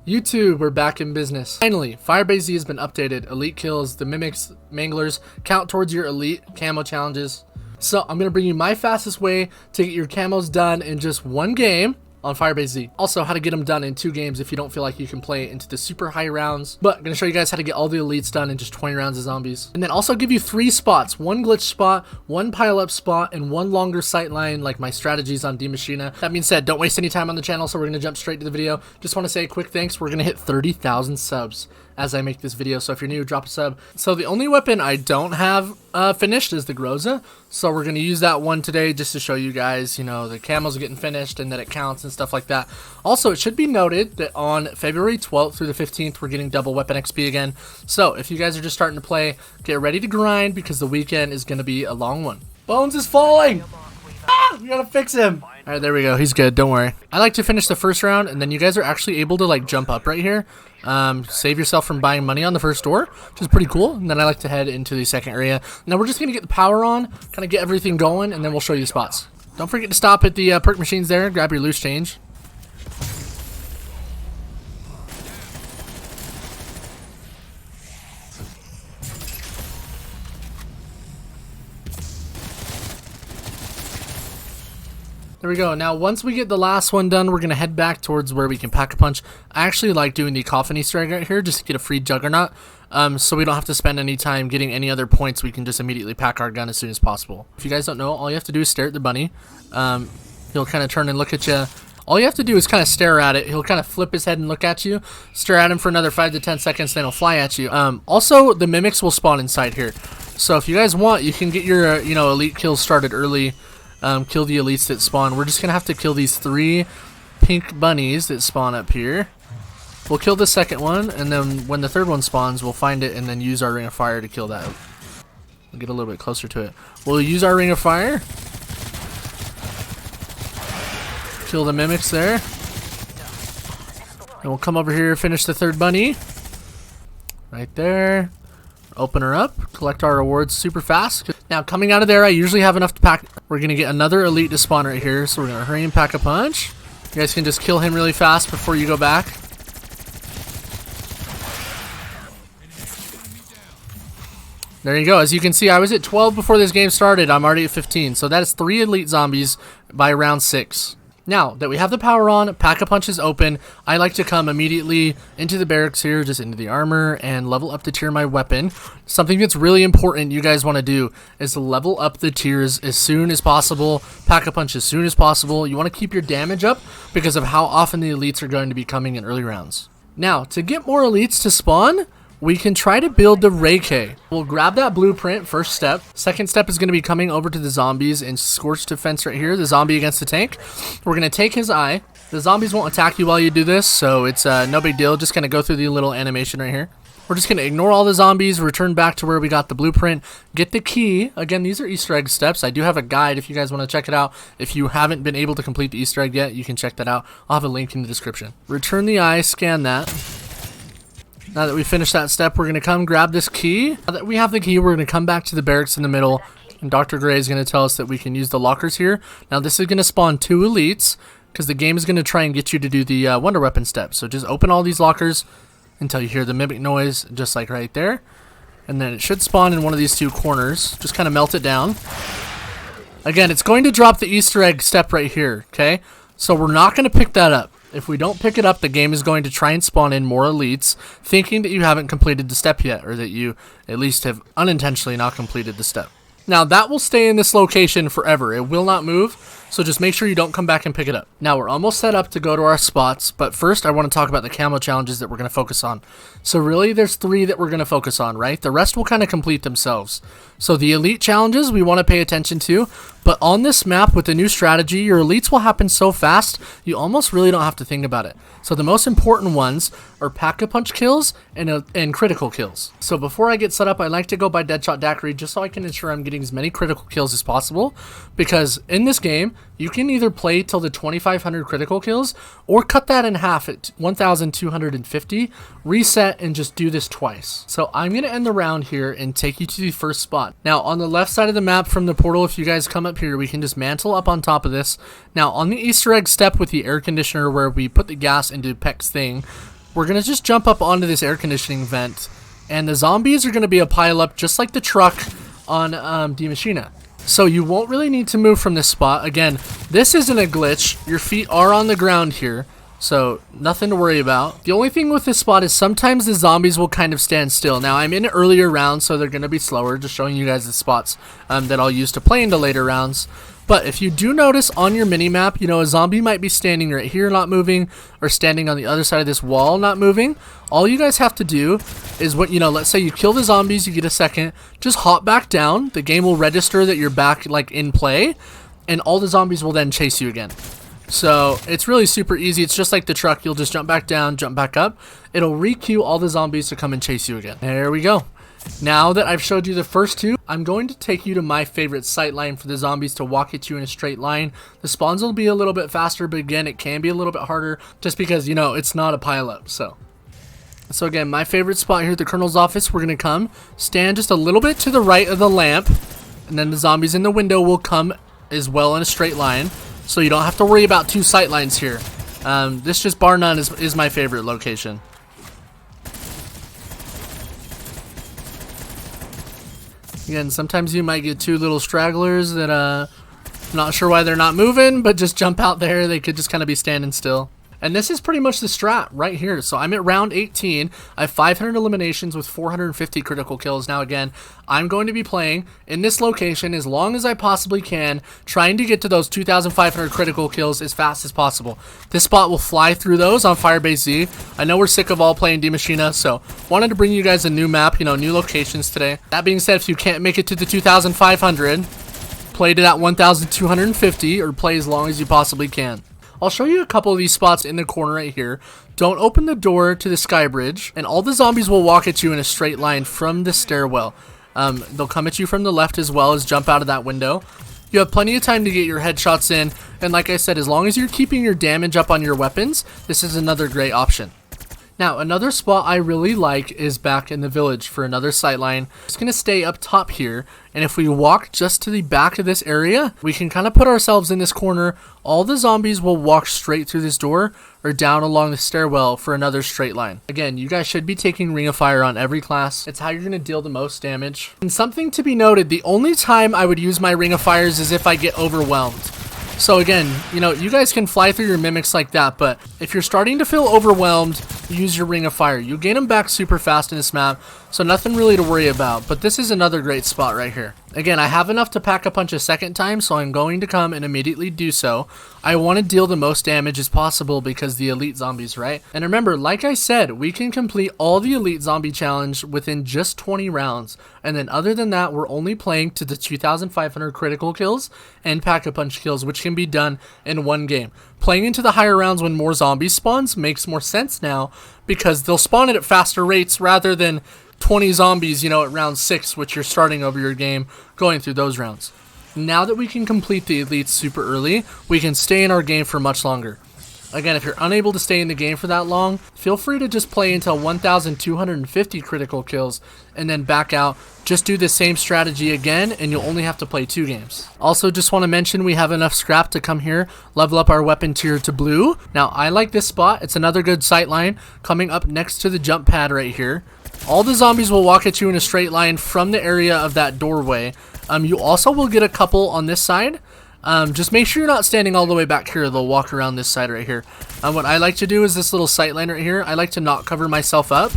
YouTube, we're back in business. Finally, Firebase has been updated. Elite kills, the mimics, manglers count towards your elite camo challenges. So I'm going to bring you my fastest way to get your camos done in just one game on Firebase Z. Also, how to get them done in 2 games if you don't feel like you can play into the super high rounds. But I'm going to show you guys how to get all the elites done in just 20 rounds of zombies. And then also give you 3 spots, 1 glitch spot, 1 pile up spot, and 1 longer sight line like my strategies on D-Machina. That being said, don't waste any time on the channel, so we're going to jump straight to the video. Just want to say a quick thanks. We're going to hit 30,000 subs as I make this video, so if you're new, drop a sub. So the only weapon I don't have finished is the Groza, so we're going to use that one today just to show you guys, you know, the camos are getting finished and that it counts and stuff like that. Also, it should be noted that on February 12th through the 15th, we're getting double weapon XP again. So if you guys are just starting to play, get ready to grind because the weekend is going to be a long one. Bones is falling! Ah, we gotta fix him. All right, there we go. He's good. Don't worry. I like to finish the first round, and then you guys are actually able to like jump up right here. Save yourself from buying money on the first door, which is pretty cool. And then I like to head into the second area. Now we're just gonna get the power on, kind of get everything going, and then we'll show you the spots. Don't forget to stop at the perk machines there. Grab your loose change. There we go. Now, once we get the last one done, we're going to head back towards where we can pack a punch. I actually like doing the coffin Easter egg right here just to get a free juggernaut, so we don't have to spend any time getting any other points. We can just immediately pack our gun as soon as possible. If you guys don't know, all you have to do is stare at the bunny. He'll kind of turn and look at you. All you have to do is kind of stare at it. He'll kind of flip his head and look at you. Stare at him for another 5 to 10 seconds, then he'll fly at you. Also, the mimics will spawn inside here. So if you guys want, you can get your elite kills started early. Kill the elites that spawn. We're just gonna have to kill these 3 pink bunnies that spawn up here. We'll kill the second one, and then when the third one spawns, we'll find it and then use our ring of fire to kill that. We'll get a little bit closer to it. We'll use our ring of fire. Kill the mimics there. And we'll come over here, finish the third bunny. Right there. Open her up, collect our rewards super fast. Now, coming out of there, I usually have enough to pack. We're going to get another elite to spawn right here, so we're going to hurry and pack a punch. You guys can just kill him really fast before you go back. There you go. As you can see, I was at 12 before this game started. I'm already at 15, so that is 3 elite zombies by round 6. Now that we have the power on, Pack-a-Punch is open, I like to come immediately into the barracks here, just into the armor, and level up the tier of my weapon. Something that's really important you guys want to do is to level up the tiers as soon as possible, Pack-a-Punch as soon as possible. You want to keep your damage up because of how often the elites are going to be coming in early rounds. Now, to get more elites to spawn, we can try to build the Reiki. We'll grab that blueprint, first step. Second step is going to be coming over to the zombies and Scorched Defense right here, the zombie against the tank. We're going to take his eye. The zombies won't attack you while you do this, so it's no big deal. Just going to go through the little animation right here. We're just going to ignore all the zombies, return back to where we got the blueprint, get the key. Again, these are Easter egg steps. I do have a guide if you guys want to check it out. If you haven't been able to complete the Easter egg yet, you can check that out. I'll have a link in the description. Return the eye, scan that. Now that we finished that step, we're going to come grab this key. Now that we have the key, we're going to come back to the barracks in the middle, and Dr. Gray is going to tell us that we can use the lockers here. Now this is going to spawn 2 elites, because the game is going to try and get you to do the wonder weapon step. So just open all these lockers until you hear the mimic noise, just like right there. And then it should spawn in one of these 2 corners. Just kind of melt it down. Again, it's going to drop the Easter egg step right here, okay? So we're not going to pick that up. If we don't pick it up, the game is going to try and spawn in more elites, thinking that you haven't completed the step yet, or that you at least have unintentionally not completed the step. Now, that will stay in this location forever. It will not move, so just make sure you don't come back and pick it up. Now, we're almost set up to go to our spots, but first I want to talk about the camo challenges that we're going to focus on. So really, there's 3 that we're going to focus on, right? The rest will kind of complete themselves. So the elite challenges we want to pay attention to, but on this map with the new strategy, your elites will happen so fast, you almost really don't have to think about it. So the most important ones are Pack-a-Punch kills and critical kills. So before I get set up, I like to go by Deadshot Daiquiri just so I can ensure I'm getting as many critical kills as possible, because in this game, you can either play till the 2500 critical kills or cut that in half at 1250, reset, and just do this twice. So I'm going to end the round here and take you to the first spot. Now on the left side of the map from the portal, if you guys come up here, we can just mantle up on top of this. Now on the Easter egg step with the air conditioner where we put the gas into Peck's thing, we're going to just jump up onto this air conditioning vent, and the zombies are going to be a pile up just like the truck on Die Maschine. So you won't really need to move from this spot. Again, this isn't a glitch. Your feet are on the ground here, so nothing to worry about. The only thing with this spot is sometimes the zombies will kind of stand still. Now I'm in earlier rounds, so they're going to be slower, just showing you guys the spots that I'll use to play into later rounds. But if you do notice on your mini-map, you know, a zombie might be standing right here not moving, or standing on the other side of this wall not moving. All you guys have to do is, let's say you kill the zombies, you get a second, just hop back down. The game will register that you're back like in play, and all the zombies will then chase you again. So it's really super easy. It's just like the truck. You'll just jump back down, jump back up. It'll re-queue all the zombies to come and chase you again. There we go. Now that I've showed you the first two, I'm going to take you to my favorite sight line for the zombies to walk at you in a straight line. The spawns will be a little bit faster, but again, it can be a little bit harder just because, it's not a pile-up. So again, my favorite spot here at the Colonel's office, we're going to come, stand just a little bit to the right of the lamp, and then the zombies in the window will come as well in a straight line. So you don't have to worry about two sight lines here. This just bar none is my favorite location. Again, sometimes you might get two little stragglers that not sure why they're not moving, but just jump out there. They could just kind of be standing still. And this is pretty much the strat right here. So I'm at round 18. I have 500 eliminations with 450 critical kills. Now again, I'm going to be playing in this location as long as I possibly can, trying to get to those 2,500 critical kills as fast as possible. This spot will fly through those on Firebase Z. I know we're sick of all playing Die Maschine, so wanted to bring you guys a new map, new locations today. That being said, if you can't make it to the 2,500, play to that 1,250 or play as long as you possibly can. I'll show you a couple of these spots in the corner right here. Don't open the door to the sky bridge, and all the zombies will walk at you in a straight line from the stairwell. They'll come at you from the left as well as jump out of that window. You have plenty of time to get your headshots in, and like I said, as long as you're keeping your damage up on your weapons, this is another great option. Now, another spot I really like is back in the village for another sightline. It's going to stay up top here, and if we walk just to the back of this area, we can kind of put ourselves in this corner. All the zombies will walk straight through this door or down along the stairwell for another straight line. Again, you guys should be taking Ring of Fire on every class. It's how you're going to deal the most damage. And something to be noted, the only time I would use my Ring of Fires is if I get overwhelmed. So again, you guys can fly through your mimics like that, but if you're starting to feel overwhelmed, use your Ring of Fire. You gain them back super fast in this map, so nothing really to worry about, but this is another great spot right here. Again, I have enough to pack a punch a second time, so I'm going to come and immediately do so. I want to deal the most damage as possible because the elite zombies, right? And remember, like I said, we can complete all the elite zombie challenge within just 20 rounds. And then other than that, we're only playing to the 2,500 critical kills and pack a punch kills, which can be done in one game. Playing into the higher rounds when more zombies spawns makes more sense now because they'll spawn it at faster rates rather than 20 zombies, at round 6, which you're starting over your game, going through those rounds. Now that we can complete the elites super early, we can stay in our game for much longer. Again, if you're unable to stay in the game for that long, feel free to just play until 1,250 critical kills and then back out. Just do the same strategy again and you'll only have to play 2 games. Also, just want to mention we have enough scrap to come here, level up our weapon tier to blue. Now, I like this spot. It's another good sight line coming up next to the jump pad right here. All the zombies will walk at you in a straight line from the area of that doorway. You also will get a couple on this side. Just make sure you're not standing all the way back here. They'll walk around this side right here. What I like to do is this little sight line right here. I like to not cover myself up.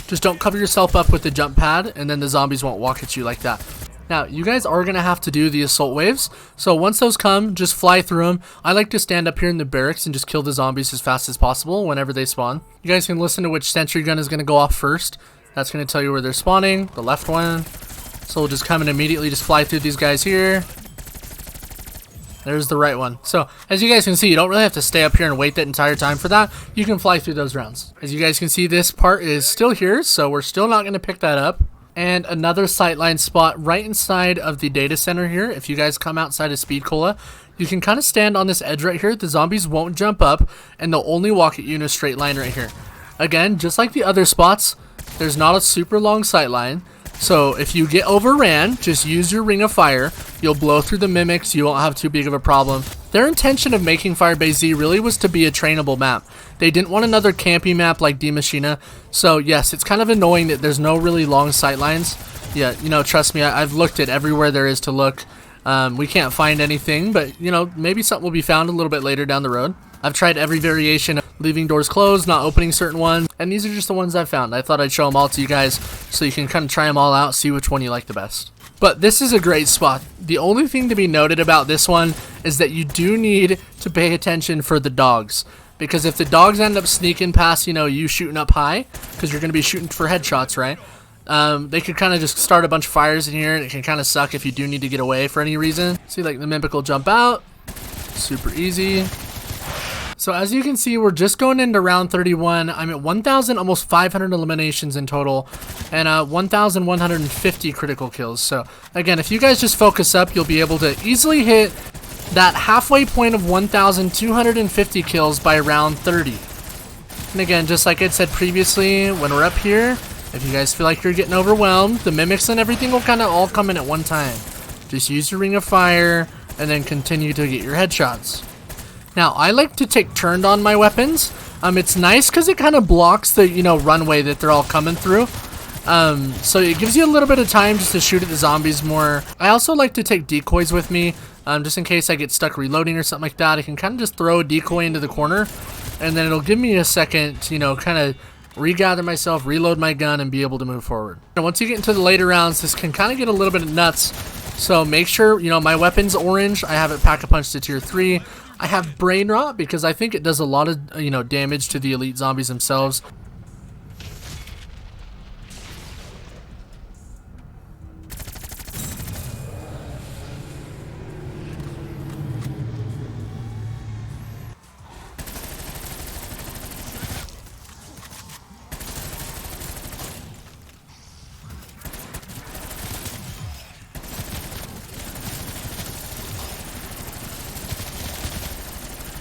Just don't cover yourself up with the jump pad, and then the zombies won't walk at you like that. Now, you guys are going to have to do the assault waves. So once those come, just fly through them. I like to stand up here in the barracks and just kill the zombies as fast as possible whenever they spawn. You guys can listen to which sentry gun is going to go off first. That's going to tell you where they're spawning, the left one. So we'll just come and immediately just fly through these guys here. There's the right one. So as you guys can see, you don't really have to stay up here and wait that entire time for that. You can fly through those rounds. As you guys can see, this part is still here, so we're still not going to pick that up. and another sightline spot right inside of the data center here. If you guys come outside of Speed Cola, you can kind of stand on this edge right here. The zombies won't jump up, and they'll only walk at you in a straight line right here. Again, just like the other spots, there's not a super long sight line. So if you get overran, just use your Ring of Fire. You'll blow through the mimics. You won't have too big of a problem. Their intention of making Firebase Z really was to be a trainable map. They didn't want another campy map like Die Maschine. So yes, it's kind of annoying that there's no really long sight lines. Yeah, you know, trust me, I've looked at everywhere there is to look. We can't find anything, but you know, maybe something will be found a little bit later down the road. I've tried every variation of leaving doors closed, not opening certain ones, and these are just the ones I've found. I thought I'd show them all to you guys so you can kind of try them all out, see which one you like the best. But this is a great spot. The only thing to be noted about this one is that you do need to pay attention for the dogs. Because if the dogs end up sneaking past, you know, you shooting up high, because you're going to be shooting for headshots, right? They could kind of just start a bunch of fires in here, and it can kind of suck if you do need to get away for any reason. See, like the Mimic will jump out. Super easy. So as you can see, we're just going into round 31. I'm at 1,000, almost 500 eliminations in total, and 1,150 critical kills. So again, if you guys just focus up, you'll be able to easily hit that halfway point of 1,250 kills by round 30. And again, just like I said previously, when we're up here, if you guys feel like you're getting overwhelmed, the mimics and everything will kind of all come in at one time. Just use your Ring of Fire and then continue to get your headshots. Now, I like to take turned on my weapons. It's nice because it kind of blocks the, you know, runway that they're all coming through. So it gives you a little bit of time just to shoot at the zombies more. I also like to take decoys with me, just in case I get stuck reloading or something like that. I can kind of just throw a decoy into the corner, and then it'll give me a second to, you know, kind of regather myself, reload my gun, and be able to move forward. And once you get into the later rounds, this can kind of get a little bit nuts. So make sure, you know, my weapon's orange. I have it Pack-a-Punch to tier 3. I have Brain Rot because I think it does a lot of, you know, damage to the elite zombies themselves.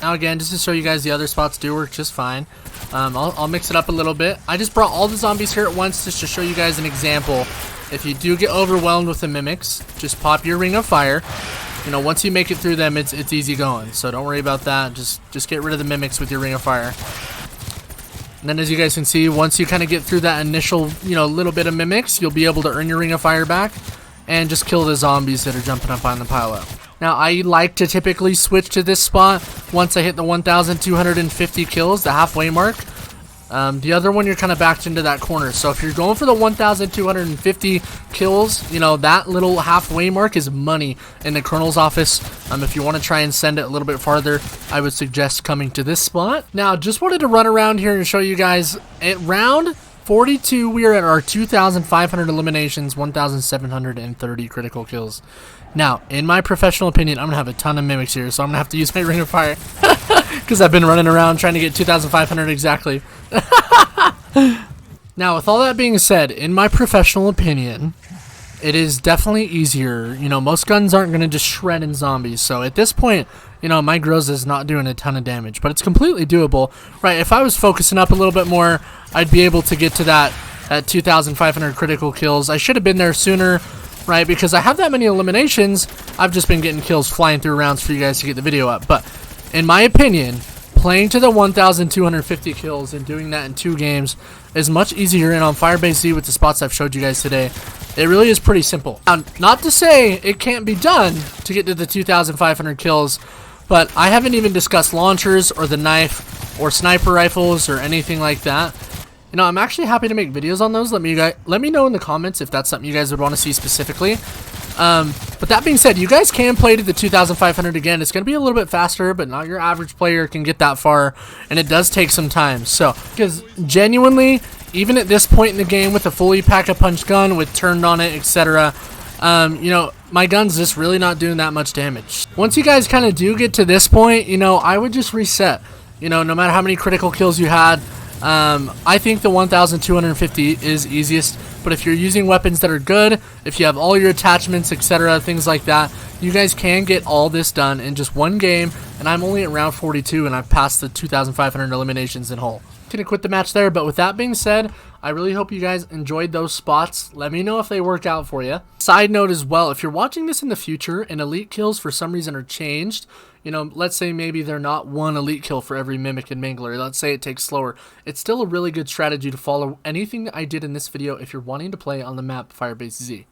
Now again, just to show you guys, the other spots do work just fine. I'll mix it up a little bit. I just brought all the zombies here at once just to show you guys an example. If you do get overwhelmed with the mimics, just pop your Ring of Fire. You know, once you make it through them, it's easy going. So don't worry about that. Just get rid of the mimics with your Ring of Fire. And then as you guys can see, once you kind of get through that initial, you know, little bit of mimics, you'll be able to earn your Ring of Fire back and just kill the zombies that are jumping up on the pile-up. Now, I like to typically switch to this spot once I hit the 1,250 kills, the halfway mark. The other one, you're kind of backed into that corner. So if you're going for the 1,250 kills, you know, that little halfway mark is money in the Colonel's office. If you want to try and send it a little bit farther, I would suggest coming to this spot. Now, just wanted to run around here and show you guys at round 42, we are at our 2,500 eliminations, 1,730 critical kills. Now, in my professional opinion, I'm going to have a ton of mimics here, so I'm going to have to use my Ring of Fire. Because I've been running around trying to get 2,500 exactly. Now, with all that being said, in my professional opinion, it is definitely easier. You know, most guns aren't going to just shred in zombies. So at this point, you know, my Groza is not doing a ton of damage. But it's completely doable. Right, if I was focusing up a little bit more, I'd be able to get to that at 2,500 critical kills. I should have been there sooner. Right, because I have that many eliminations, I've just been getting kills flying through rounds for you guys to get the video up. But in my opinion, playing to the 1,250 kills and doing that in 2 games is much easier. And on Firebase Z with the spots I've showed you guys today, it really is pretty simple. Now, not to say it can't be done to get to the 2,500 kills, but I haven't even discussed launchers or the knife or sniper rifles or anything like that. You know, I'm actually happy to make videos on those. Let me know in the comments if that's something you guys would want to see specifically. But that being said, you guys can play to the 2,500 again. It's going to be a little bit faster, but not your average player can get that far, and it does take some time. So, because genuinely, even at this point in the game with a fully Pack-a-Punch gun with turned on it, etc., you know, my gun's just really not doing that much damage. Once you guys kind of do get to this point, you know, I would just reset. You know, no matter how many critical kills you had, I think the 1,250 is easiest But if you're using weapons that are good, if you have all your attachments, etc., things like that, you guys can get all this done in just one game. And I'm only at round 42 and I've passed the 2,500 eliminations in whole. Gonna quit the match there, but with that being said, I really hope you guys enjoyed those spots. Let me know if they work out for you. Side note as well, if you're watching this in the future and elite kills for some reason are changed, you know, let's say maybe they're not one elite kill for every Mimic and Mangler. Let's say it takes slower. It's still a really good strategy to follow anything that I did in this video if you're wanting to play on the map Firebase Z.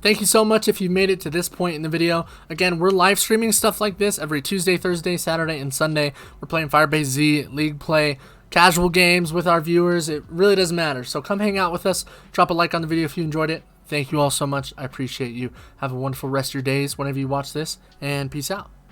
Thank you so much if you've made it to this point in the video. Again, we're live streaming stuff like this every Tuesday, Thursday, Saturday, and Sunday. We're playing Firebase Z, League play, casual games with our viewers. It really doesn't matter. So come hang out with us. Drop a like on the video if you enjoyed it. Thank you all so much. I appreciate you. Have a wonderful rest of your days whenever you watch this, and peace out.